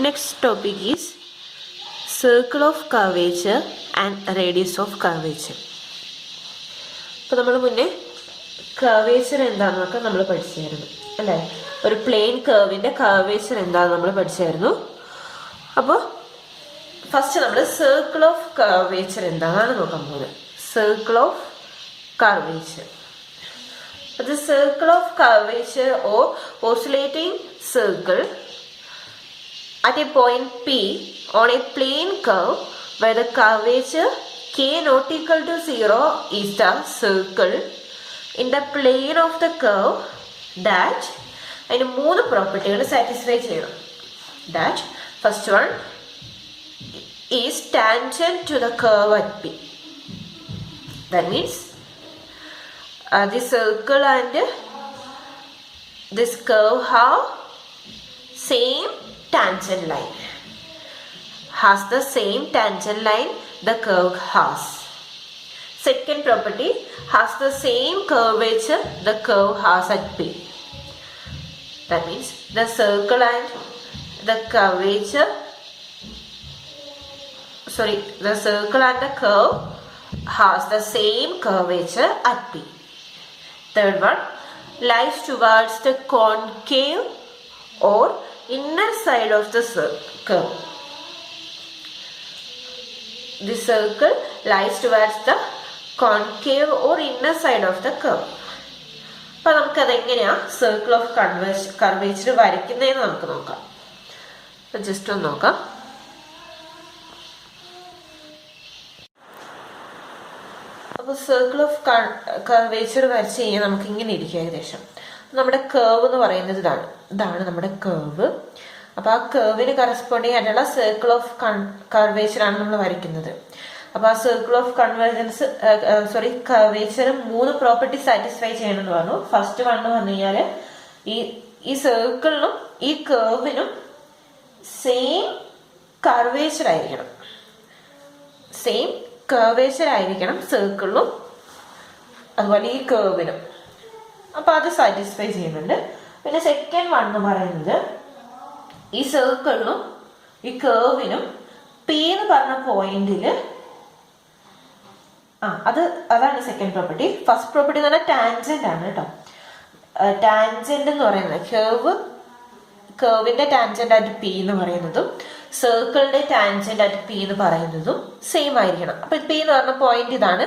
Next topic is circle of curvature and radius of curvature. അപ്പോൾ നമ്മൾ മുന്നേ curvature എന്താണെന്നൊക്കെ നമ്മൾ പഠിച്ചായിരുന്നു അല്ലേ? ഒരു പ്ലെയിൻ കർവിൻ്റെ കർവേച്ചർ എന്താണെന്ന് നമ്മൾ പഠിച്ചായിരുന്നു. അപ്പോൾ ഫസ്റ്റ് നമ്മൾ സർക്കിൾ ഓഫ് കർവേച്ചർ എന്താണെന്ന് നോക്കാൻ പോകുന്നത്. Circle of curvature. The circle of curvature or oscillating circle at a point P on a plane curve where the curvature k not equal to 0 is the circle in the plane of the curve that അതിന് മൂന്ന് പ്രോപ്പർട്ടികൾ satisfy ചെയ്യണം. That first one is tangent to the curve at P. That means the circle and this curve have same tangent line. Has the same tangent line the curve has. Second property, has the same curvature the curve has at P. That means the circle and the curvature, the circle and the curve has the same curvature at P. Third one, lies towards the concave or inner side of the circle. The circle lies towards the concave or inner side of the curve. അപ്പോൾ നമുക്കത് എങ്ങനെയാണ് circle of curvature വരയ്ക്കുന്നതെന്ന് നമുക്ക് നോക്കാം. Just ഒന്ന് നോക്കാം. അപ്പോൾ circle of curvature വരച്ച് കഴിഞ്ഞാൽ നമുക്ക് ഇങ്ങനെ ഇരിക്കും ഏകദേശം. നമ്മുടെ കേർവ് എന്ന് പറയുന്നത് ഇതാണ് നമ്മുടെ കേർവ്. അപ്പോൾ ആ കേർവിന് കറസ്പോണ്ടിങ് ആയിട്ടുള്ള സർക്കിൾ ഓഫ് കർവേച്ചർ ആണ് നമ്മൾ വരയ്ക്കുന്നത്. അപ്പോൾ ആ സർക്കിൾ ഓഫ് കർവേച്ചർ മൂന്ന് പ്രോപ്പർട്ടി സാറ്റിസ്ഫൈ ചെയ്യണമെന്ന് പറഞ്ഞു. ഫസ്റ്റ് വൺ എന്ന് പറഞ്ഞു കഴിഞ്ഞാൽ ഈ സർക്കിളിനും ഈ കേർവിനും സെയിം കർവേച്ചർ ആയിരിക്കണം. സെയിം കർവേച്ചർ ആയിരിക്കണം സർക്കിളിനും അതുപോലെ ഈ കേർവിനും. അപ്പോൾ അത് സാറ്റിസ്ഫൈ ചെയ്യുന്നുണ്ട്. പിന്നെ സെക്കൻഡ് വൺ എന്ന് പറയുന്നത് ഈ സർക്കിളിനും ഈ കേർവിനും പി എന്ന് പറഞ്ഞ പോയിന്റിൽ അതാണ് സെക്കൻഡ് പ്രോപ്പർട്ടി. ഫസ്റ്റ് പ്രോപ്പർട്ടി എന്ന് പറഞ്ഞാൽ ടാൻജന്റ് ആണ് കേട്ടോ. ടാൻജന്റ് എന്ന് പറയുന്നത് കേർവിന്റെ ടാൻജന്റ് ആയിട്ട് പി എന്ന് പറയുന്നതും സർക്കിളിന്റെ ടാൻജന്റ് ആയിട്ട് പി എന്ന് പറയുന്നതും സെയിം ആയിരിക്കണം. അപ്പൊ പി എന്ന് പറഞ്ഞ പോയിന്റ് ഇതാണ്.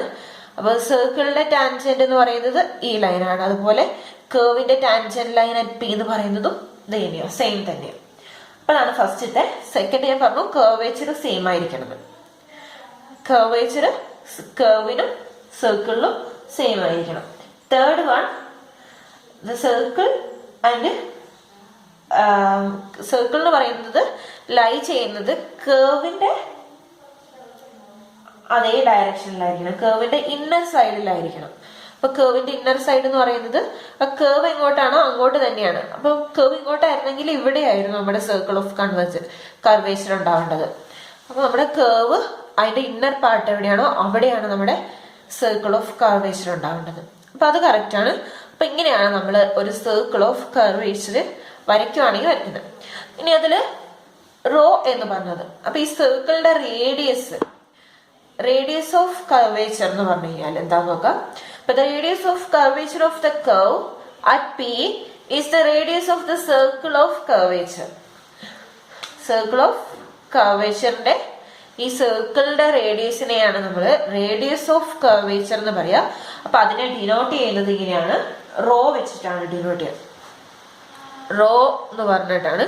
അപ്പൊ സർക്കിളിന്റെ ടാൻജന്റ് എന്ന് പറയുന്നത് ഈ ലൈനാണ്. അതുപോലെ കേർവിന്റെ ടാൻജന്റ് ലൈൻ ആയിട്ട് പി എന്ന് പറയുന്നതും തന്നെയോ സെയിം തന്നെയാണ്. അപ്പൊ അതാണ് ഫസ്റ്റത്തെ. സെക്കൻഡ് ഞാൻ പറഞ്ഞു കർവേച്ചർ സെയിം ആയിരിക്കണം. കർവേച്ചർ കേർവിനും സർക്കിളിനും സെയിം ആയിരിക്കണം. Third one, the circle and circle എന്ന് പറയുന്നത് ലൈ ചെയ്യുന്നത് കേർവിന്റെ അതേ ഡയറക്ഷനിലായിരിക്കണം. കേർവിന്റെ ഇന്നർ സൈഡിലായിരിക്കണം. അപ്പൊ കേർവിന്റെ ഇന്നർ സൈഡ് എന്ന് പറയുന്നത് ആ കേർവ് എങ്ങോട്ടാണോ അങ്ങോട്ട് തന്നെയാണ്. അപ്പൊ കേർവ് ഇങ്ങോട്ടായിരുന്നെങ്കിൽ ഇവിടെയായിരുന്നു നമ്മുടെ സർക്കിൾ ഓഫ് കർവേച്ചർ ഉണ്ടാവേണ്ടത്. അപ്പൊ നമ്മുടെ കേർവ് അതിന്റെ ഇന്നർ പാർട്ട് എവിടെയാണോ അവിടെയാണ് നമ്മുടെ സർക്കിൾ ഓഫ് കർവേച്ചർ ഉണ്ടാവേണ്ടത്. അപ്പൊ അത് കറക്റ്റ് ആണ്. അപ്പൊ ഇങ്ങനെയാണ് നമ്മൾ ഒരു സർക്കിൾ ഓഫ് കർവേച്ചർ വരയ്ക്കുവാണെങ്കിൽ വരയ്ക്കുന്നത്. ഇനി അതില് റോ എന്ന് പറഞ്ഞത്, അപ്പൊ ഈ സർക്കിളിന്റെ റേഡിയസ് ഓഫ് കർവേച്ചർ എന്ന് പറഞ്ഞു കഴിഞ്ഞാൽ എന്താന്ന് നോക്കാം. അപ്പൊ the radius of curvature of the curve at P is the radius of the circle of curvature. Circle of കർവേച്ചറിന്റെ ഈ സർക്കിളിന്റെ റേഡിയസിനെയാണ് നമ്മൾ റേഡിയസ് ഓഫ് കർവേച്ചർ എന്ന് പറയാ. അപ്പൊ അതിനെ ഡിനോട്ട് ചെയ്യുന്നത് ഇങ്ങനെയാണ്, റോ വെച്ചിട്ടാണ് ഡിനോട്ട് ചെയ്യുന്നത്. റോ എന്ന് പറഞ്ഞിട്ടാണ്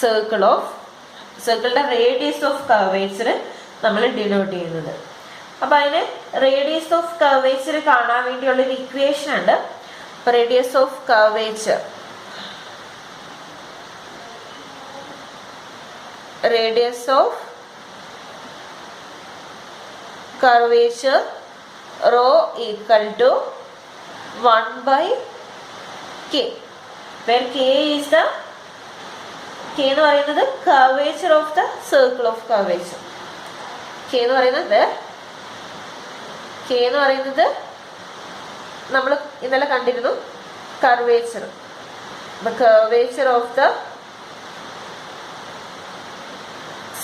സർക്കിളിന്റെ റേഡിയസ് ഓഫ് കർവേച്ചർ നമ്മൾ ഡിനോട്ട് ചെയ്യുന്നത്. അപ്പൊ അതിന് റേഡിയസ് ഓഫ് കർവേച്ചർ കാണാൻ വേണ്ടിയുള്ള ഒരു ഇക്വേഷൻ ഉണ്ട്. Radius of curvature rho equal to 1/k, where k എന്ന് പറയുന്നത് curvature of the circle of curvature. k എന്ന് പറയുന്നത് നമ്മൾ ഇന്നലെ കണ്ടിരുന്നു curvature. the curvature of the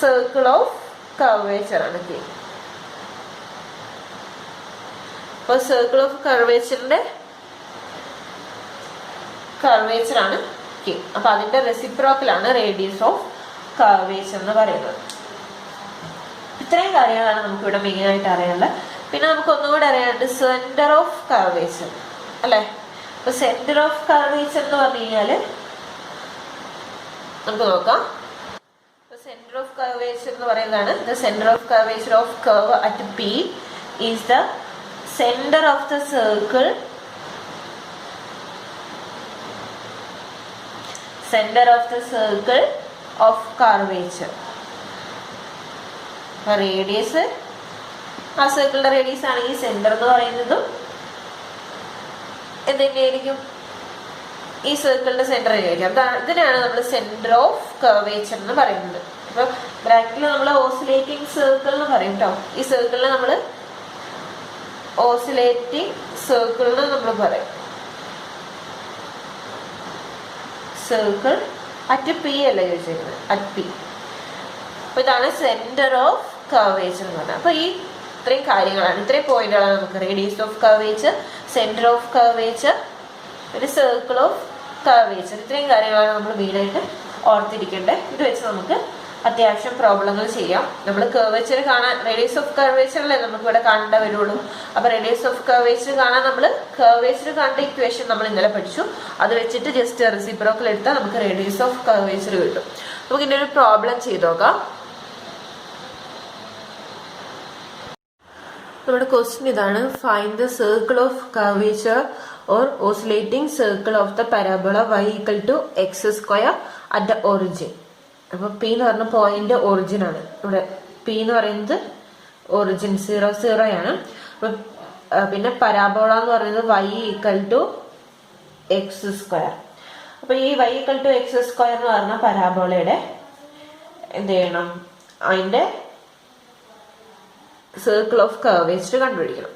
circle of curvature ആണ് കെ. അപ്പോൾ സർക്കിൾ ഓഫ് കർവേച്ചറിന്റെ കർവേച്ചർ ആണ് കെ. അപ്പൊ അതിന്റെ റെസിപ്രോക്കലാണ് റേഡിയസ് ഓഫ് കർവേച്ചർ എന്ന് പറയുന്നത്. ഇത്രയും കാര്യങ്ങളാണ് നമുക്ക് ഇവിടെ മെയിൻ ആയിട്ട് അറിയാനുള്ളത്. പിന്നെ നമുക്ക് ഒന്നുകൂടി അറിയാനുണ്ട് സെന്റർ ഓഫ് കർവേച്ചർ അല്ലെ. അപ്പൊ സെന്റർ ഓഫ് കർവേച്ചർ എന്ന് പറഞ്ഞു കഴിഞ്ഞാല് നമുക്ക് നോക്കാം. സെന്റർ ഓഫ് കർവേച്ചർ എന്ന് പറയുന്നതാണ് the centre of curvature of curve at P is the centre of the circle of curvature. Radius ആ സർക്കിളിന്റെ റേഡിയസ് ആണെങ്കിൽ സെന്റർ എന്ന് പറയുന്നതും എന്തുതന്നെയായിരിക്കും ഈ സർക്കിളിന്റെ സെന്റർ ആയിരിക്കും. ഇതിനാണ് നമ്മൾ സെന്റർ ഓഫ് കർവേച്ചർ എന്ന് പറയുന്നത്. അപ്പൊ ബ്രാക്കറ്റിൽ നമ്മൾ ഓസിലേറ്റിംഗ് സർക്കിൾ എന്ന് പറയും കേട്ടോ. ഈ സർക്കിളിനെ നമ്മൾ ഓസിലേറ്റിംഗ് സർക്കിൾ എന്ന് നമ്മൾ പറയും. സർക്കിൾ അറ്റ് പി അല്ല ചോദിച്ചിരിക്കുന്നത്, അറ്റ് പി. അപ്പൊ ഇതാണ് സെന്റർ ഓഫ് കർവേച്ചർ എന്ന് പറഞ്ഞത്. അപ്പൊ ഈ ഇത്രയും കാര്യങ്ങളാണ്, ഇത്രയും പോയിന്റുകളാണ് നമുക്ക് radius of curvature, centre of curvature, ഒരു സർക്കിൾ ഓഫ് കർവേച്ചർ. ഇത്രയും കാര്യങ്ങളാണ് നമ്മൾ മെയിനായിട്ട് ഓർത്തിരിക്കേണ്ടത്. ഇത് വെച്ച് നമുക്ക് അത്യാവശ്യം പ്രോബ്ലങ്ങൾ ചെയ്യാം. നമ്മൾ കർവേച്ചർ കാണാൻ റേഡിയസ് ഓഫ് കർവേച്ചറല്ലേ നമുക്ക് ഇവിടെ കാണേണ്ട വരുള്ളൂ. അപ്പൊ റേഡിയസ് ഓഫ് കർവേച്ചർ കാണാൻ നമ്മൾ കർവേച്ചർ കണ്ട ഇക്വേഷൻ നമ്മൾ ഇന്നലെ പഠിച്ചു. അത് വെച്ചിട്ട് ജസ്റ്റ് റെസിപ്രോക്കൽ എടുത്താൽ നമുക്ക് റേഡിയസ് ഓഫ് കർവേച്ചർ കിട്ടും. നമുക്ക് ഇതിന്റെ ഒരു പ്രോബ്ലം ചെയ്ത് നോക്കാം. നമ്മുടെ ക്വസ്റ്റ്യൻ ഇതാണ്. Find the circle of curvature or osculating circle of the parabola y equal to X square at the origin. അപ്പൊ പി എന്ന് പറഞ്ഞ പോയിന്റ് ഒറിജിൻ ആണ്. ഇവിടെ പി എന്ന് പറയുന്നത് ഒറിജിൻ 0, 0 ആണ്. പിന്നെ പരാബോള എന്ന് പറയുന്നത് y equal to X square. അപ്പൊ ഈ y equal to X square എന്ന് പറഞ്ഞ പരാബോളയുടെ എന്ത് ചെയ്യണം, അതിന്റെ സർക്കിൾ ഓഫ് കർവേച്ചർ കണ്ടുപിടിക്കണം.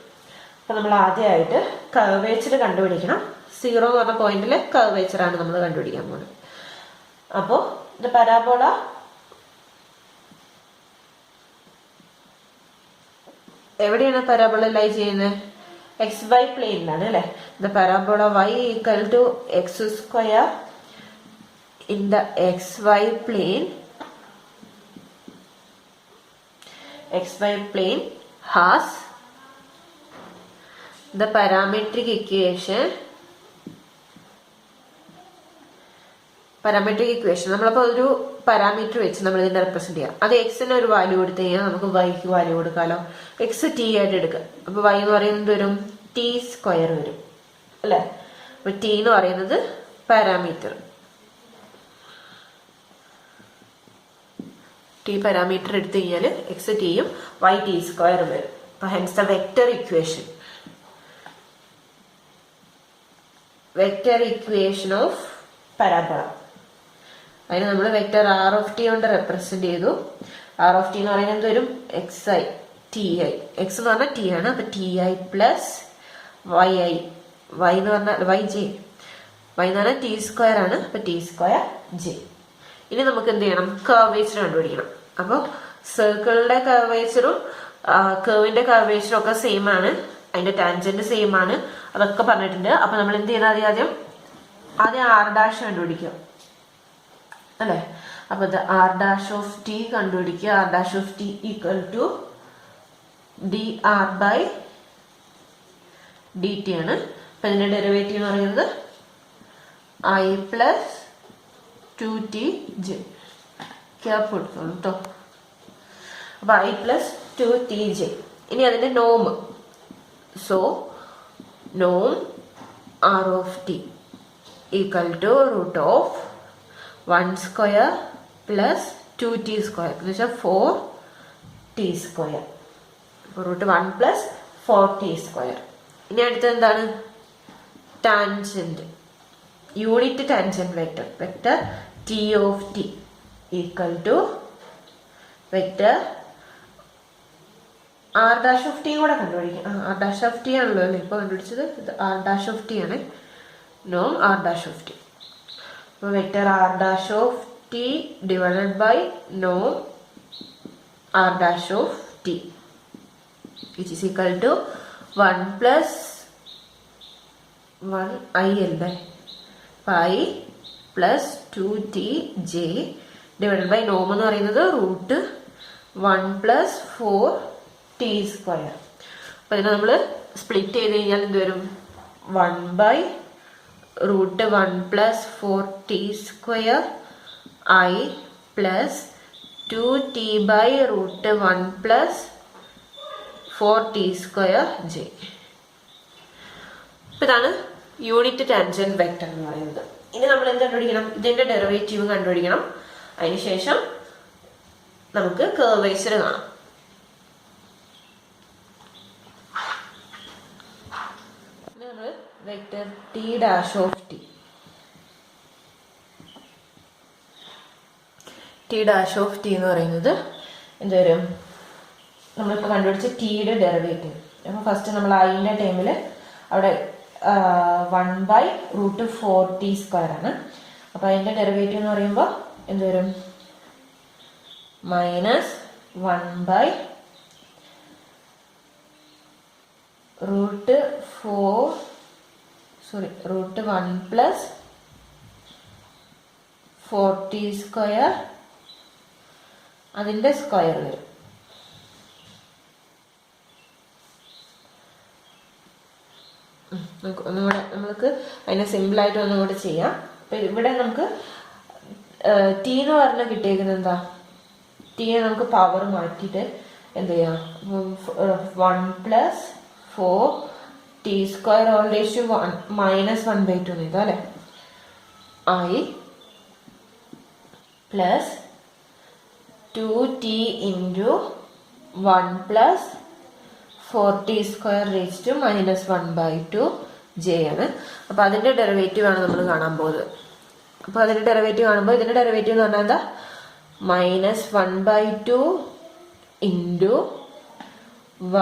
അപ്പൊ നമ്മൾ ആദ്യമായിട്ട് കർവേച്ചർ കണ്ടുപിടിക്കണം. 0 എന്ന് പറഞ്ഞ പോയിന്റില് കർവേച്ചർ ആണ് നമ്മൾ കണ്ടുപിടിക്കാൻ പോകുന്നത്. അപ്പോ ഇത് പരാബോള എവിടെയാണ് പരാബോള ലൈ ചെയ്യുന്നത്? XY പ്ലെയിനിലാണ് അല്ലെ. The parabola y equal to X square in the XY plane. XY plane has the parametric equation. നമ്മളപ്പോൾ ഒരു പാരാമീറ്റർ വെച്ച് നമ്മൾ ഇതിനെ റെപ്രസെന്റ് ചെയ്യാം. അത് എക്സിന് ഒരു വാല്യൂ കൊടുത്തു കഴിഞ്ഞാൽ നമുക്ക് വൈക്ക് വാല്യൂ കൊടുക്കാമല്ലോ. എക്സ് ടി ആയിട്ട് എടുക്കുക. അപ്പൊ വൈ എന്ന് പറയുന്നത് വരും ടി സ്ക്വയർ വരും അല്ലെ. അപ്പൊ ടി എന്ന് പറയുന്നത് പാരാമീറ്റർ. ടി പാരാമീറ്റർ എടുത്തു കഴിഞ്ഞാൽ എക്സ് ടിയും വൈ ടി സ്ക്വയറും വരും. അപ്പൊ hence the vector equation of parabola. അതിന് നമ്മൾ വെക്ടർ ആർ ഓഫ് ടി കൊണ്ട് റെപ്രസെന്റ് ചെയ്തു. ആർ ഓഫ് ടി എന്ന് പറയുന്നത് വരും X I T I. X എന്ന് പറഞ്ഞാൽ ടി ആണ്. അപ്പൊ T I plus Y I. Y എന്ന് പറഞ്ഞാൽ വൈ ജെ. വൈ എന്ന് പറഞ്ഞാൽ ടി സ്ക്വയർ ആണ്. അപ്പൊ ടി സ്ക്വയർ ജെ. ഇനി നമുക്ക് എന്ത് ചെയ്യണം? കർവേച്ചർ കണ്ടുപിടിക്കണം. അപ്പോൾ സർക്കിളിന്റെ കർവേച്ചറും കർവിന്റെ കർവേച്ചറും ഒക്കെ സെയിം ആണ്. അതിന്റെ ടാൻജന്റ് സെയിം ആണ്. അതൊക്കെ പറഞ്ഞിട്ടുണ്ട്. അപ്പൊ നമ്മൾ എന്ത് ചെയ്യണം? ആദ്യം ആർ ഡാഷ് കണ്ടുപിടിക്കുക അല്ലെ. അപ്പൊ ആർ ഡാഷ് ഓഫ് ടി കണ്ടുപിടിക്കുക. R dash of T equal to D R by D T ആണ്. അപ്പൊ ഇതിന്റെ ഡെറിവേറ്റീവ് എന്ന് പറയുന്നത് ഐ പ്ലസ് 2tj. കേട്ടോ. അപ്പൊ ഐ പ്ലസ് 2tj. ഇനി അതിന്റെ നോം. So Noam R of T equal to root of 1 square plus 2t square എന്ന് വെച്ചാൽ 4t square. Root 1 plus 4t square. ഇനി അടുത്തത് എന്താണ്? Tangent. Unit tangent vector T of T equal to vector R dash of T കൂടെ കണ്ടുപിടിക്കാം. R dash of T ആണല്ലോ അല്ലേ ഇപ്പൊ കണ്ടുപിടിച്ചത്. ഇത് ആർ ഡാഷ് ഓഫ് ടി ആണ്. നോം ആർ ഡാഷ് ഓഫ് ടി. അപ്പൊ vector R dash of T divided by നോം r dash of t, which is equal to 1 plus 1 I അല്ലേ, pi plus 2tj divided by norm എന്ന് പറയുന്നത് root 1 plus 4t square. അപ്പോൾ ഇതിനെ നമ്മൾ split ചെയ്ത് കഴിഞ്ഞാൽ എന്ത് വരും? 1 by root 1 plus 4t square I plus 2t by root 1 plus 4t square j. അപ്പോൾ ഇതാണ് യൂണിറ്റ് ടാൻജന്റ് വെക്ടർ എന്ന് പറയുന്നത്. ഇനി നമ്മൾ എന്ത് കണ്ടുപിടിക്കണം? ഇതിന്റെ ഡെറിവേറ്റീവ് കണ്ടുപിടിക്കണം. അതിനുശേഷം നമുക്ക് കർവേച്ചർ കാണാം. നമ്മൾ vector T dash of T, T dash of T എന്ന് പറയുന്നത് എന്ത് വരും? നമ്മളിപ്പോൾ കണ്ടുപിടിച്ച ടിയുടെ ഡെറിവേറ്റീവ്. അപ്പോൾ ഫസ്റ്റ് നമ്മൾ ഐൻ്റെ ടൈമിൽ അവിടെ 1 by root 4t square ആണ്. അപ്പോൾ അതിൻ്റെ ഡെറിവേറ്റീവ് എന്ന് പറയുമ്പോൾ എന്ത് വരും? Minus 1 by root 1 plus 4t square അതിൻ്റെ സ്ക്വയർ വരും. ഒന്നുകൂടെ നമുക്ക് അതിനെ സിമ്പിളായിട്ട് ഒന്നുകൂടെ ചെയ്യാം. അപ്പം ഇവിടെ നമുക്ക് ടി എന്ന് പറഞ്ഞാൽ കിട്ടിയേക്കുന്നത് എന്താ? ടീയെ നമുക്ക് പവർ മാറ്റിയിട്ട് എന്ത് ചെയ്യാം? 1 plus 4t square all raised to 1 minus 1 by 2 എഴുതാം അല്ലേ? I plus 2t into 1 plus 4t square raised to minus 1 by 2 j ആണ്. അപ്പോൾ അതിൻ്റെ ഡെറിവേറ്റീവ് ആണ് നമ്മൾ കാണാൻ പോകുന്നത്. അപ്പോൾ അതിൻ്റെ ഡെറിവേറ്റീവ് കാണുമ്പോൾ ഇതിൻ്റെ ഡെറിവേറ്റീവ് എന്ന് പറഞ്ഞാൽ എന്താ? minus 1 by 2 into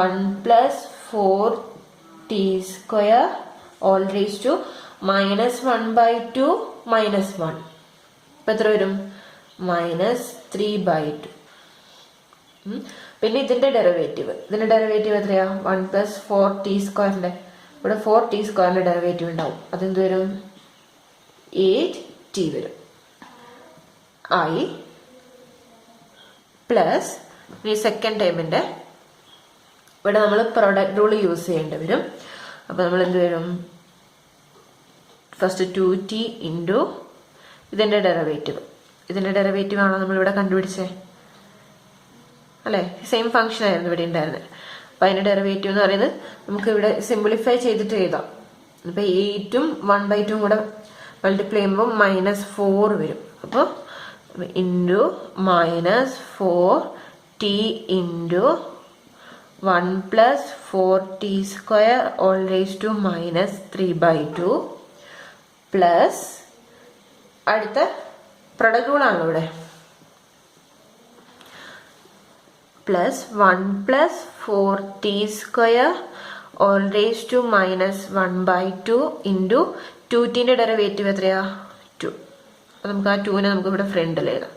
1 plus 4t square all raised to minus 1 by 2 minus 1. അപ്പോൾ എത്ര വരും? minus 3 by 2. പിന്നെ ഇതിന്റെ ഡെറിവേറ്റീവ് എത്രയാ? 1 plus 4t സ്ക്വയറിന്റെ ഇവിടെ 4t സ്ക്വയറിന്റെ ഡെറിവേറ്റീവ് ഉണ്ടാവും. അതെന്ത് വരും? 8t വരും. I പ്ലസ് ഈ സെക്കൻഡ് ടൈമിന്റെ ഇവിടെ നമ്മൾ പ്രൊഡക്റ്റ് റൂൾ യൂസ് ചെയ്യേണ്ടി വരും. അപ്പൊ നമ്മൾ എന്ത് വരും? ഫസ്റ്റ് 2t ഇൻറ്റു ഇതിന്റെ ഡെറിവേറ്റീവ് ആണോ നമ്മളിവിടെ കണ്ടുപിടിച്ചേ അല്ലേ? സെയിം ഫംഗ്ഷൻ ആയിരുന്നു ഇവിടെ ഉണ്ടായിരുന്നത്. അപ്പം അതിൻ്റെ ഡെറിവേറ്റീവ് എന്ന് പറയുന്നത് നമുക്ക് ഇവിടെ സിംപ്ലിഫൈ ചെയ്തിട്ട് എഴുതാം. ഇപ്പം 8ഉം 1 by 2 കൂടെ മൾട്ടിപ്ലൈ ചെയ്യുമ്പോൾ -4 വരും. അപ്പോൾ into -4t into 1 plus 4t square all raised to -3 by 2 plus അടുത്ത പ്രൊഡക്റ്റ് റൂളാണല്ലോ ഇവിടെ, plus 1 plus 4t square all raised to -1 by 2 into 2tന്റെ derivative എത്രയാ? 2. അപ്പം നമുക്ക് ആ 2നെ നമുക്ക് ഇവിടെ ഫ്രണ്ടിൽ എഴുതാം.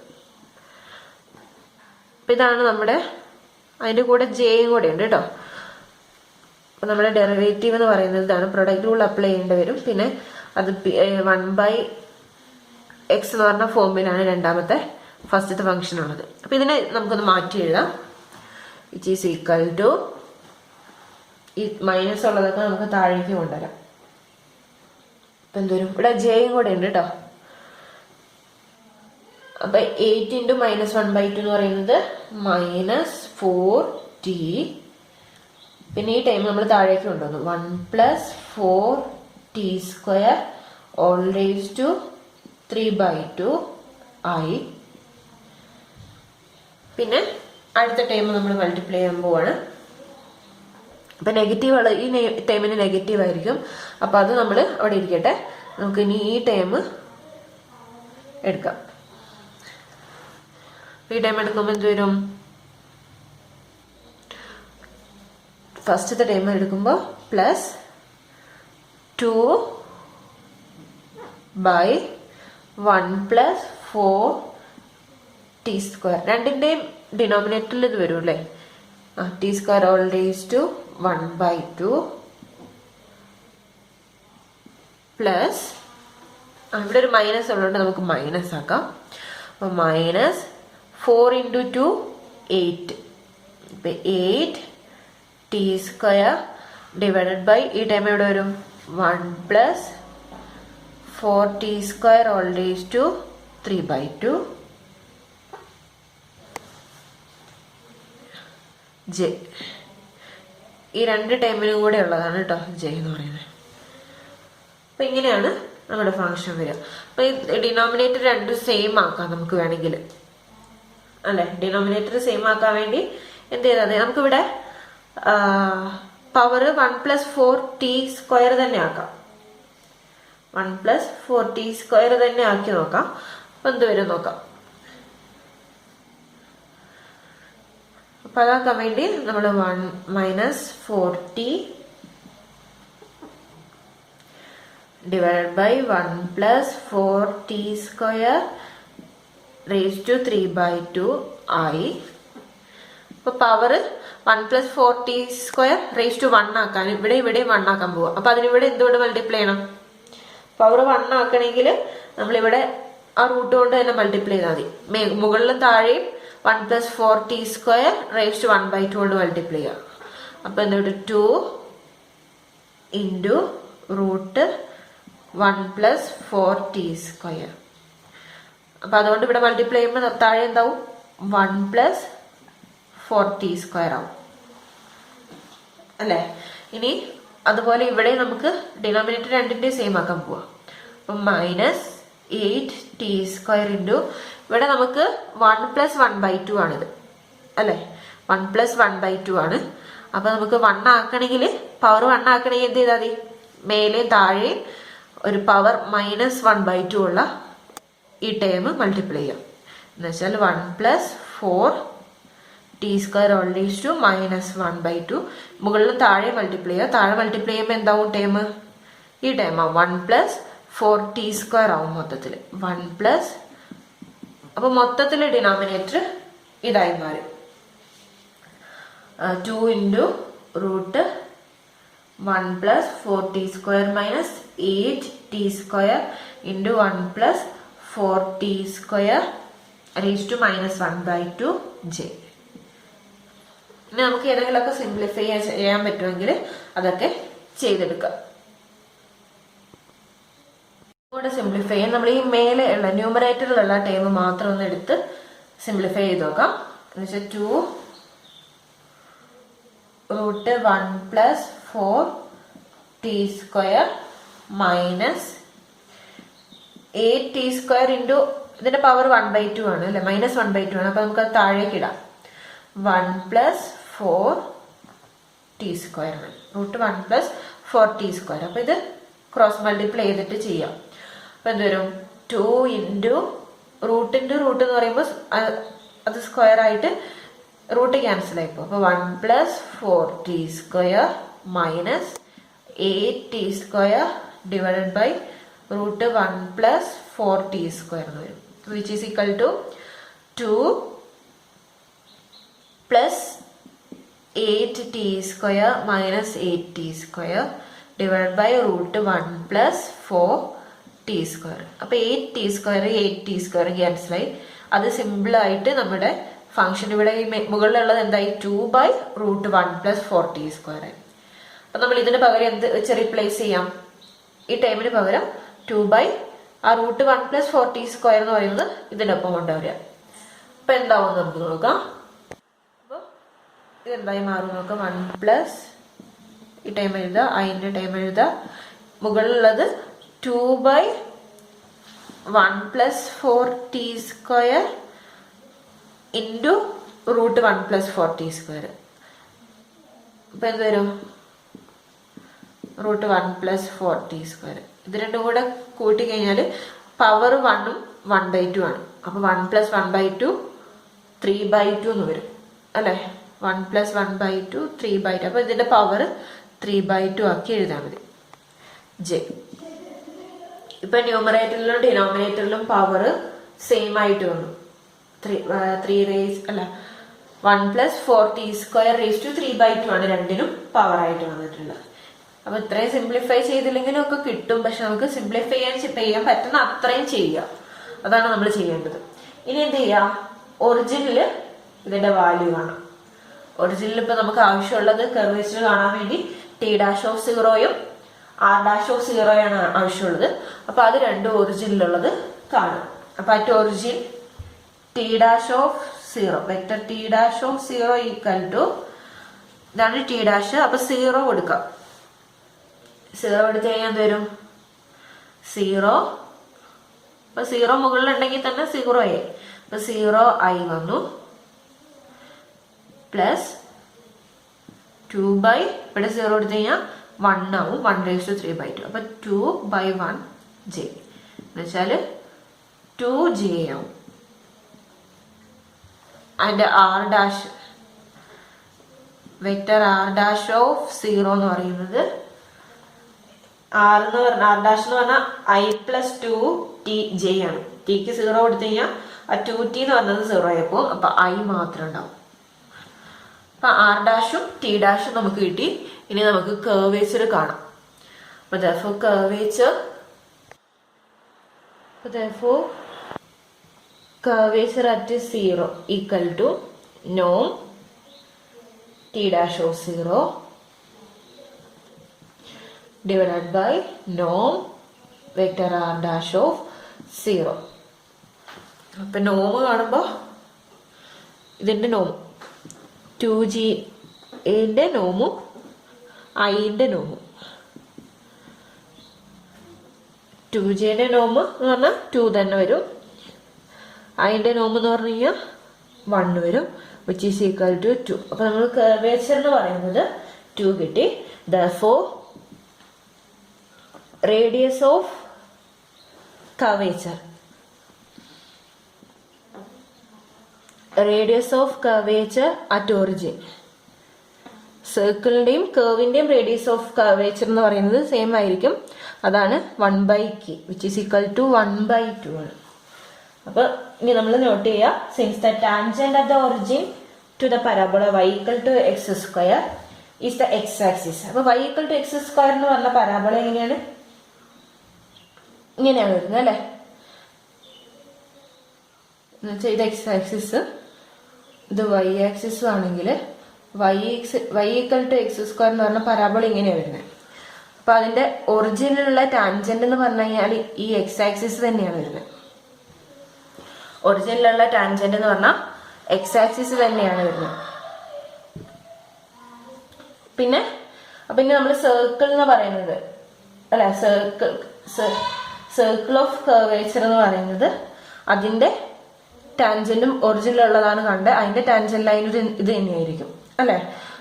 അപ്പം ഇതാണ് നമ്മുടെ, അതിൻ്റെ കൂടെ ജെയും കൂടെ ഉണ്ട് കേട്ടോ. അപ്പം നമ്മുടെ ഡെറിവേറ്റീവ് എന്ന് പറയുന്നത് ഇതാണ്. പ്രൊഡക്റ്റ് റൂൾ അപ്ലൈ ചെയ്യേണ്ടി വരും. പിന്നെ അത് 1 by x എന്ന് പറഞ്ഞ ഫോമിലാണ് രണ്ടാമത്തെ ഫസ്റ്റത്തെ ഫംഗ്ഷൻ ഉള്ളത്. അപ്പം ഇതിനെ നമുക്കൊന്ന് മാറ്റി എഴുതാം. which is equal to ഈ മൈനസ് ഉള്ളതൊക്കെ നമുക്ക് താഴേക്ക് കൊണ്ടുവരാം. ഇപ്പം എന്തോരും ഇവിടെ ജെയും കൂടെ ഉണ്ട് കേട്ടോ. അപ്പം 8 ഇൻറ്റു -1 by 2 എന്ന് പറയുന്നത് -4t. പിന്നെ ഈ ടൈം നമ്മൾ താഴേക്ക് കൊണ്ടുവന്നു 1 plus 4t square all raised to 3 by 2 I. പിന്നെ അടുത്ത ടൈം നമ്മൾ മൾട്ടിപ്ലൈ ചെയ്യാൻ പോവാണ്. അപ്പം നെഗറ്റീവ് ഈ ടൈമിന് നെഗറ്റീവ് ആയിരിക്കും. അപ്പം അത് നമ്മൾ അവിടെ ഇരിക്കട്ടെ. നമുക്ക് ഇനി ഈ ടൈം എടുക്കാം. ഈ ടൈം എടുക്കുമ്പോൾ എന്ത് വരും? ഫസ്റ്റത്തെ ടൈം എടുക്കുമ്പോൾ plus 2 by 1 plus 4t square. രണ്ടിൻ്റെയും ഡിനോമിനേറ്ററിൽ ഇത് വരും അല്ലേ, T square whole raise to 1/2 plus, ഇവിടെ ഒരു മൈനസ് ഉള്ളതുകൊണ്ട് നമുക്ക് മൈനസ് ആക്കാം. അപ്പോൾ മൈനസ് 4 × 2 8, ഇപ്പം 8 ടി സ്ക്വയർ ഡിവൈഡഡ് ബൈ ഈ ടൈം എവിടെ വരും 1 plus 4 T square whole raise to 3/2 J. ഈ രണ്ട് ടൈമിനും കൂടെ ഉള്ളതാണ് കേട്ടോ ജെ എന്ന് പറയുന്നത്. അപ്പം ഇങ്ങനെയാണ് നമ്മുടെ ഫംഗ്ഷൻ വരിക. അപ്പം ഈ ഡിനോമിനേറ്റർ രണ്ടും സെയിം ആക്കാം നമുക്ക് വേണമെങ്കിൽ അല്ലെ. ഡിനോമിനേറ്റർ സെയിം ആക്കാൻ വേണ്ടി എന്ത് ചെയ്താൽ മതി, നമുക്കിവിടെ പവർ 1 + 4t² തന്നെ ആക്കാം. 1 + 4t² തന്നെ ആക്കി നോക്കാം. അപ്പം എന്ത് വരും നോക്കാം. അപ്പം അതാക്കാൻ വേണ്ടി നമ്മൾ 1 - 4t divide by 1 + 4t² raise to 3/2 ആയി. അപ്പൊ പവർ 1 + 4t² റേസ് ടു 1 ആക്കാൻ ഇവിടെ 1 ആക്കാൻ പോവാം. അപ്പൊ അതിനിവിടെ എന്തുകൊണ്ട് മൾട്ടിപ്ലൈ ചെയ്യണം? പവർ 1 ആക്കണമെങ്കിൽ നമ്മളിവിടെ ആ റൂട്ട് കൊണ്ട് തന്നെ മൾട്ടിപ്ലൈ ചെയ്താൽ മതി. മുകളിലും താഴെയും 1 + 4t² റേസ് ടു 1/2 കൊണ്ട് മൾട്ടിപ്ലൈ ചെയ്യാം. അപ്പൊ എന്തുകൊണ്ട് 2 × √1 + 4t². അപ്പൊ അതുകൊണ്ട് ഇവിടെ മൾട്ടിപ്ലൈ ചെയ്യുമ്പോൾ താഴെ എന്താവും 1 + 4t² ആവും അല്ലെ. ഇനി അതുപോലെ ഇവിടെ നമുക്ക് ഡിനോമിനേറ്റർ രണ്ടിന്റെ സെയിം ആക്കാൻ പോവാം. അപ്പൊ -8t² ഇവിടെ നമുക്ക് 1 + 1/2 ആണിത് അല്ലെ. 1 + 1/2 ആണ്. അപ്പൊ നമുക്ക് 1 ആക്കണമെങ്കിൽ പവർ 1 ആക്കണമെങ്കിൽ എന്ത് ചെയ്താൽ മതി, മേലെ താഴെ ഒരു പവർ -1/2 ഉള്ള ഈ ടേം മൾട്ടിപ്ലൈ ചെയ്യാം. എന്ന് വെച്ചാൽ 1 + 4t² ഓൾ റേസ് ടു -1/2. മുകളിലും താഴെ മൾട്ടിപ്ലൈ ചെയ്യുക. താഴെ മൾട്ടിപ്ലൈ ചെയ്യുമ്പോൾ എന്താവും ടേം, ഈ ടേമാ 1 + 4t² ആവും മൊത്തത്തിൽ. 1 അപ്പൊ മൊത്തത്തിൽ ഡിനോമിനേറ്റർ ഇതായി മാറി. 2 × √1 + 4t² - 8t² × 1 + 4t² raise to -1/2 J. ഇനി നമുക്ക് ഏതെങ്കിലുമൊക്കെ സിംപ്ലിഫൈ ചെയ്യാൻ പറ്റുമെങ്കിൽ അതൊക്കെ ചെയ്തെടുക്കാം. കൂടെ സിംപ്ലിഫൈ ചെയ്യാൻ നമ്മൾ ഈ മേലെ ഉള്ള ന്യൂമറേറ്ററിലുള്ള ടേം മാത്രം ഒന്ന് എടുത്ത് സിംപ്ലിഫൈ ചെയ്ത് നോക്കാം. എന്ന് വെച്ചാൽ 2 √1 + 4t² - 8t² ഇതിന്റെ പവർ 1/2 ആണ് അല്ലെ, -1/2 ആണ്. അപ്പൊ നമുക്ക് അത് താഴേക്ക് ഇടാം. 1 + 4t² ആണ്. √1 + 4t². അപ്പൊ ഇത് ക്രോസ് മൾട്ടിപ്ലൈ ചെയ്തിട്ട് ചെയ്യാം. അപ്പൊ എന്ത് വരും 2 × √× √ എന്ന് പറയുമ്പോൾ അത് സ്ക്വയർ ആയിട്ട് റൂട്ട് ക്യാൻസൽ ആയിപ്പോ. അപ്പൊ 1 + 4t² - 8t² divided by √1 + 4t² എന്ന് വരും. Which is equal to 2 + 8t² - 8t² divide by √1 + 4t². അപ്പൊ 8t² 8t² ക്യാൻസൽ ആയി. അത് സിമ്പിൾ ആയിട്ട് നമ്മുടെ ഫംഗ്ഷൻ ഇവിടെ മുകളിലുള്ളത് എന്തായി 2/√1 + 4t² ആയി. അപ്പൊ നമ്മൾ ഇതിന് പകരം എന്ത് വെച്ച് റീപ്ലേസ് ചെയ്യാം, ഈ ടൈമിന് പകരം 2/√1 + 4t² എന്ന് പറയുന്നത് ഇതിനൊപ്പം കൊണ്ടുവരിക. അപ്പൊ എന്താവും നമുക്ക് നോക്കാം. അപ്പൊ ഇതെന്തായി മാറും നോക്കാം. 1 ഈ ടൈം എഴുതുക, അതിന്റെ ടൈം എഴുതുക. മുകളിലുള്ളത് 2/1 + 4t² × √1 + 4t². അപ്പൊ എന്ത് വരും √1 + 4t². ഇത് രണ്ടും കൂടെ കൂട്ടി കഴിഞ്ഞാൽ പവർ 1 ഉം 1/2 ആണ്. അപ്പൊ 1 + 1/2 3/2 എന്ന് വരും അല്ലെ. 1 + 1/2 3/2. അപ്പൊ ഇതിന്റെ പവർ 3/2 ആക്കി എഴുതാൻ മതി ജെ. ഇപ്പൊ ന്യൂമറേറ്ററിലും ഡിനോമിനേറ്ററിലും പവർ സെയിം ആയിട്ട് വന്നു. 3 റേസ് അല്ല 1 + 4t² 3/2 ആണ് രണ്ടിനും പവർ ആയിട്ട് വന്നിട്ടുള്ളത്. അപ്പൊ ഇത്രയും സിംപ്ലിഫൈ ചെയ്തില്ലെങ്കിലും ഒക്കെ കിട്ടും. പക്ഷെ നമുക്ക് സിംപ്ലിഫൈ ചെയ്യാൻ പറ്റുന്ന അത്രയും ചെയ്യുക, അതാണ് നമ്മൾ ചെയ്യേണ്ടത്. ഇനി എന്ത് ചെയ്യാം, ഒറിജിനില് ഇതിന്റെ വാല്യൂ കാണാം. ഒറിജിനിൽ ഇപ്പൊ നമുക്ക് ആവശ്യമുള്ളത് കർവേച്ചർ കാണാൻ വേണ്ടി T'(0) R'(0) ആണ് ആവശ്യമുള്ളത്. അപ്പൊ അത് രണ്ടും ഒറിജിനിലുള്ളത് കാണും. അപ്പൊ at origin T'(0) vector T'(0) equal to ഇതാണ് T'. അപ്പൊ 0 കൊടുക്കാം. 0 എടുത്തു കഴിഞ്ഞാൽ എന്ത് വരും? 0. അപ്പൊ 0 മുകളിലുണ്ടെങ്കിൽ തന്നെ 0 ആയി. അപ്പൊ 0 ആയി വന്നു പ്ലസ് 2 ഇവിടെ 0 എടുത്തു കഴിഞ്ഞാൽ 1 ആവും. 1 × 3/2. അപ്പൊ 2/1j എന്നുവെച്ചാല് 2j ആവും. അതിന്റെ R' വെക്ടർ R'(0) എന്ന് പറയുന്നത് R എന്ന് പറഞ്ഞാൽ I+2tj ആണ്. tക്ക് 0 കൊടുത്തു കഴിഞ്ഞാൽ ആ 2t എന്ന് പറഞ്ഞത് 0 ആയപ്പോ അപ്പൊ I മാത്രം ഉണ്ടാവും. അപ്പൊ R'(ഉം T') നമുക്ക് കിട്ടി. ഇനി നമുക്ക് കർവേച്ചർ കാണാം. അപ്പൊ curvature at 0 equal to norm T'(0) divided by norm vector R'(0). അപ്പൊ നോം കാണുമ്പോ ഇതിന്റെ നോം 2g ന്റെ നോമും ഐന്റെ നോമും 2j ന്റെ നോം എന്ന് പറഞ്ഞാൽ 2 തന്നെ വരും. അതിന്റെ നോം എന്ന് പറഞ്ഞു കഴിഞ്ഞാൽ 1 വരും, which is equal to 2. അപ്പൊ നമ്മൾ കർവേച്ചർ എന്ന് പറയുന്നത് 2 കിട്ടി. Therefore radius of curvature at origin, സർക്കിളിന്റെയും കർവിന്റെയും റേഡിയസ് ഓഫ് കർവേച്ചർ എന്ന് പറയുന്നത് സെയിം ആയിരിക്കും. അതാണ് 1/k, which is equal to 1/2 ആണ്. അപ്പൊ ഇനി നമ്മൾ നോട്ട് ചെയ്യുക, since the tangent at the origin to the parabola y = x² is the x axis. അപ്പൊ y = x² എന്ന് പറഞ്ഞ പരാബോള എങ്ങനെയാണ്? ഇങ്ങനെയാണ് വരുന്നത് അല്ലെ. എന്നുവെച്ചാൽ ഇത് x ആക്സിസ്, ഇത് y ആക്സിസ് ആണെങ്കിൽ y = x² എന്ന് പറഞ്ഞ പരാബോള ഇങ്ങനെയാണ് വരുന്നത്. അപ്പൊ അതിന്റെ ഒറിജിനിലുള്ള ടാൻജന്റ് എന്ന് പറഞ്ഞു കഴിഞ്ഞാൽ ഈ x ആക്സിസ് തന്നെയാണ് വരുന്നത്. ഒറിജിനിലുള്ള ടാൻജന്റ് എന്ന് പറഞ്ഞാൽ x ആക്സിസ് തന്നെയാണ് വരുന്നത്. പിന്നെ നമ്മൾ സർക്കിൾ എന്ന് പറയുന്നത് അല്ലെ, സർക്കിൾ ഓഫ് കർവേച്ചർ എന്ന് പറയുന്നത് അതിന്റെ ടാൻജന്റും ഒറിജിനിലുള്ളതാണ് കണ്ട് അതിന്റെ ടാൻജന്റ് ലൈൻ ഇത് തന്നെയായിരിക്കും അല്ലെ.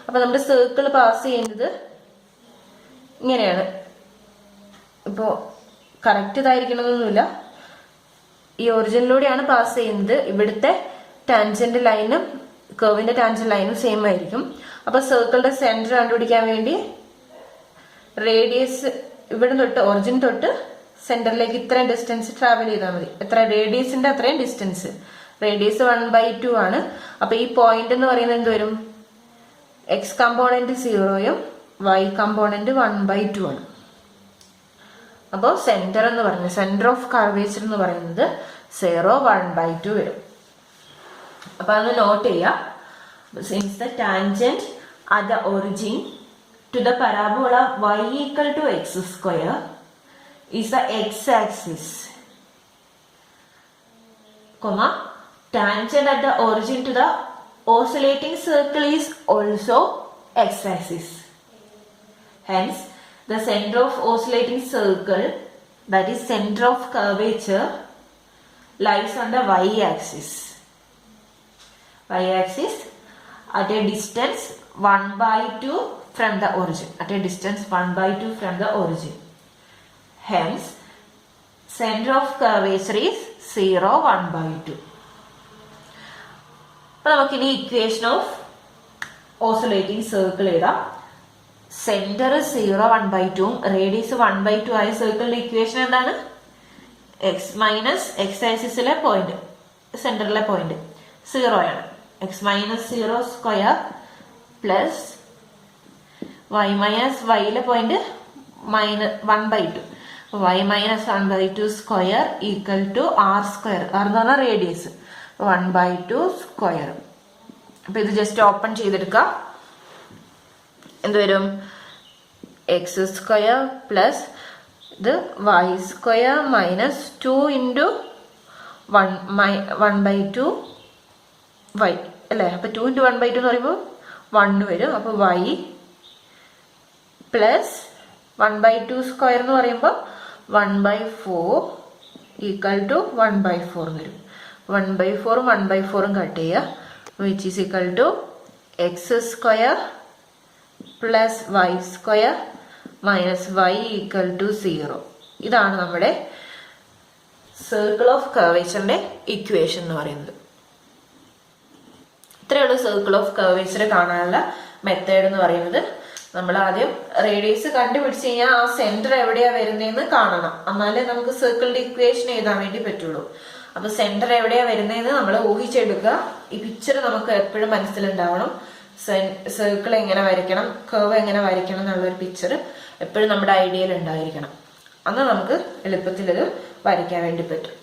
അപ്പൊ നമ്മുടെ സർക്കിൾ പാസ് ചെയ്യുന്നത് ഇങ്ങനെയാണ്. ഇപ്പോ കറക്റ്റ് ഇതായിരിക്കണമെന്നൊന്നുമില്ല, ഈ ഒറിജിനിലൂടെയാണ് പാസ് ചെയ്യുന്നത്. ഇവിടുത്തെ ടാൻജന്റ് ലൈനും കർവിന്റെ ടാൻജന്റ് ലൈനും സെയിം ആയിരിക്കും. അപ്പൊ സർക്കിളിന്റെ സെന്റർ കണ്ടുപിടിക്കാൻ വേണ്ടി റേഡിയസ് ഇവിടെ തൊട്ട് ഒറിജിൻ തൊട്ട് സെന്ററിലേക്ക് ഇത്രയും ഡിസ്റ്റൻസ് ട്രാവൽ ചെയ്താൽ മതി. എത്ര റേഡിയസിന്റെ അത്രയും ഡിസ്റ്റൻസ്. റേഡിയസ് 1/2 ആണ്. അപ്പൊ ഈ പോയിന്റ് എന്ന് പറയുന്നത് എന്ത് വരും? x കമ്പോണന്റ് 0യും y കമ്പോണന്റ് 1/2 ആണ്. അപ്പോൾ സെന്റർ ഓഫ് കർവേച്ചർ എന്ന് പറയുന്നത് 0, 1/2 വരും. അപ്പൊ അത് നോട്ട് ചെയ്യാം. Since the tangent at the origin to the parabola y = x² is the x-axis, tangent at the origin to the oscillating circle is also x-axis. Hence, the center of oscillating circle, that is center of curvature, lies on the y-axis. Y-axis at a distance 1/2 from the origin. At a distance 1/2 from the origin. Hence, center of curvature is 0, 1/2. അപ്പോൾ നമുക്കിനി equation of oscillating circle എഴുതാം. Centre 0, 1/2 radius 1/2 ആയ സർക്കിളിന്റെ equation എന്താണ്? x - x ആക്സിസിലെ point, സെന്ററിലെ point 0 ആണ്. X minus 0 square plus Y minus വൈയിലെ point -1/2. y minus 1/2 square equal to R square. R എന്ന് പറഞ്ഞാൽ റേഡിയസ്. 1/2 സ്ക്വയർ. അപ്പൊ ഇത് ജസ്റ്റ് ഓപ്പൺ ചെയ്തെടുക്കാം. എന്ത് വരും? എക്സ് സ്ക്വയർ പ്ലസ് ഇത് Y square minus 2 into 1/2 Y അല്ലേ? അപ്പൊ 2 ഇൻറ്റു 1/2 എന്ന് പറയുമ്പോൾ 1 വരും. അപ്പൊ വൈ പ്ലസ് 1/2 സ്ക്വയർ എന്ന് പറയുമ്പോൾ 1/4 ഈക്വൽ ടു 1/4 വരും. 1/4 1/4 കട്ട് ചെയ്യുക. Which is equal to X square plus Y square minus Y equal to 0. ഇതാണ് നമ്മുടെ സർക്കിൾ ഓഫ് കർവേച്ചറിന്റെ ഇക്വേഷൻ എന്ന് പറയുന്നത്. ഇത്രയുള്ള സർക്കിൾ ഓഫ് കർവേച്ചർ കാണാനുള്ള മെത്തേഡ് എന്ന് പറയുന്നത്, നമ്മൾ ആദ്യം റേഡിയസ് കണ്ടുപിടിച്ച് കഴിഞ്ഞാൽ ആ സെന്റർ എവിടെയാ വരുന്നതെന്ന് കാണണം. എന്നാലേ നമുക്ക് സർക്കിളിന്റെ ഇക്വേഷൻ എഴുതാൻ വേണ്ടി പറ്റുള്ളൂ. അപ്പൊ സെന്റർ എവിടെയാ വരുന്നതെന്ന് നമ്മൾ ഊഹിച്ചെടുക്കുക. ഈ പിക്ചർ നമുക്ക് എപ്പോഴും മനസ്സിലുണ്ടാവണം. സർക്കിൾ എങ്ങനെ വരയ്ക്കണം, കർവ് എങ്ങനെ വരയ്ക്കണം എന്നുള്ളൊരു പിക്ചർ എപ്പോഴും നമ്മുടെ ഐഡിയയിൽ ഉണ്ടായിരിക്കണം. എന്നാൽ നമുക്ക് എളുപ്പത്തിൽ ഇത് വരയ്ക്കാൻ വേണ്ടി പറ്റും.